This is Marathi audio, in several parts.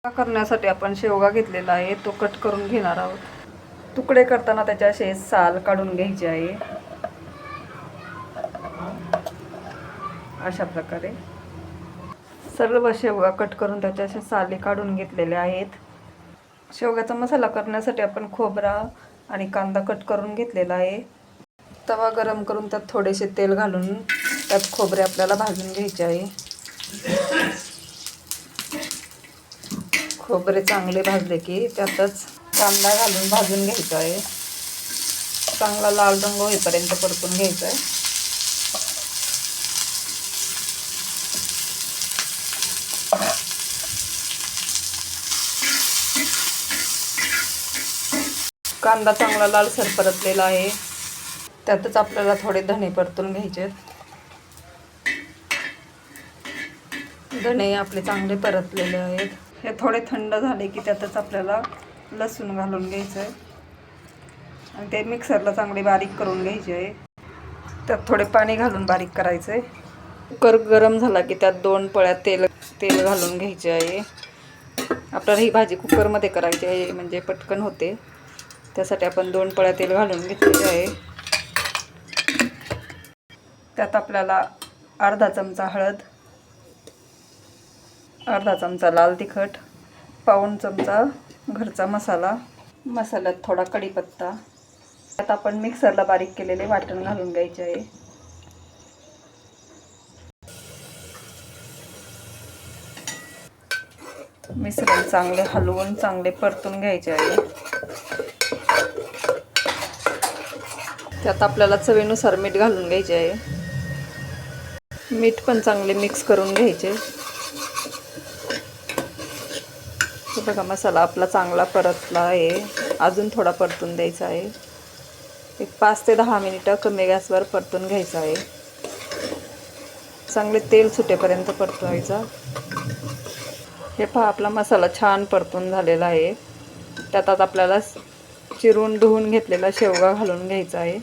करण्यासाठी आपण शेवगा घेतलेला आहे, तो कट करून घेणार आहोत. तुकडे करताना त्याचे असे साल काढून घ्यायचे आहे. अशा प्रकारे सर्व शेवगा कट करून त्याच्या अशा साली काढून घेतलेले आहेत. शेवग्याचा मसाला करण्यासाठी आपण खोबरा आणि कांदा कट करून घेतलेला आहे. तवा गरम करून त्यात थोडेसे तेल घालून त्यात खोबरे आपल्याला भाजून घ्यायचे आहे. खोबरे चांगले भाजले की त्यातच कांदा घालून भाजून घ्यायचा आहे. चांगला लाल रंग होईपर्यंत परतून घ्यायचा आहे. कांदा चांगला लालसर परतलेला आहे. त्यातच आपल्याला थोडे धणे परतून घ्यायचे. धणे आपले चांगले परतलेले आहेत. हे थोडे थंड झाले की त्यातच आपल्याला लसूण घालून घ्यायचं आहे आणि ते मिक्सरला चांगले बारीक करून घ्यायचे आहे. त्यात थोडे पाणी घालून बारीक करायचं आहे. कुकर गरम झाला की त्यात 2 पळ्या तेल घालून घ्यायचे आहे. आपल्याला ही भाजी कुकरमध्ये करायची आहे म्हणजे पटकन होते. त्यासाठी आपण 2 पळ्या तेल घालून घेतलेले आहे. त्यात आपल्याला अर्धा चमचा हळद, अर्धा चमचा लाल तिखट, पाऊण चमचा घरचा मसाला, मसाल्यात थोडा कढीपत्ता, त्यात आपण मिक्सरला बारीक केलेले वाटण घालून घ्यायचे आहे. मिश्रण चांगले हलवून चांगले परतून घ्यायचे आहे. त्यात आपल्याला चवीनुसार मीठ घालून घ्यायचे आहे. मीठ पण चांगले मिक्स करून घ्यायचे. हे बघा मसाला आपला चांगला परतला आहे. अजून थोडा परतून द्यायचा आहे. एक 5 ते 10 मिनिटं कमी गॅसवर परतून घ्यायचं आहे. चांगले तेल सुटेपर्यंत परतवायचा. हे पहा आपला मसाला छान परतून झालेला आहे. त्यात आपल्याला चिरून धुवून घेतलेला शेवगा घालून घ्यायचा आहे.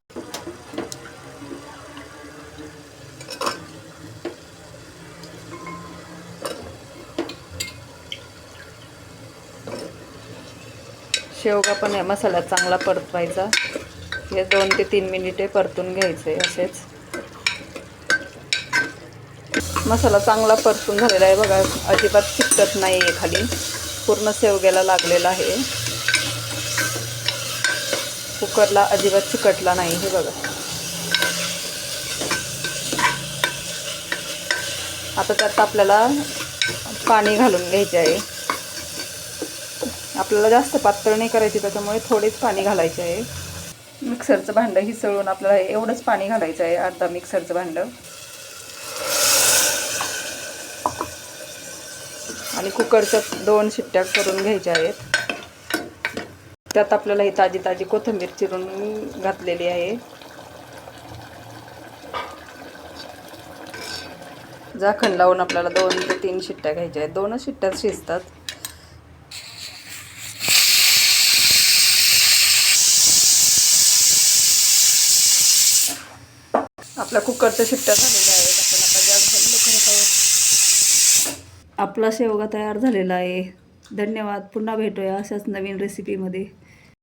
शेवगा पण या मसाल्यात चांगला परतवायचा. हे 2 ते 3 मिनिटे परतून घ्यायचे. असेच मसाला चांगला परतून झालेला आहे. बघा अजिबात चिकटत नाही आहे, खाली पूर्ण शेवग्याला लागलेला आहे. कुकरला अजिबात चिकटला नाही. हे बघा आता त्यात आपल्याला पाणी घालून घ्यायचे आहे. आपल्याला जास्त पातळ नाही करायची, त्याच्यामुळे थोडेच पाणी घालायचे आहे. मिक्सरचं भांडं हिसळून आपल्याला एवढंच पाणी घालायचं आहे, अर्धा मिक्सरचं भांडं. आणि कुकरच्या 2 शिट्ट्या करून घ्यायच्या आहेत. त्यात आपल्याला ही ताजी ताजी कोथिंबीर चिरून घातलेली आहे. झाकण लावून आपल्याला 2 ते 3 शिट्ट्या घ्यायच्या आहेत. 2च शिट्ट्यात शिजतात. आपल्या कुकरच्या शिट्ट्या झालेल्या आहेत. आपण आता गॅस बंद करत आहोत. आपला शेवगा तयार झालेला आहे. धन्यवाद. पुन्हा भेटूया अशाच नवीन रेसिपीमध्ये.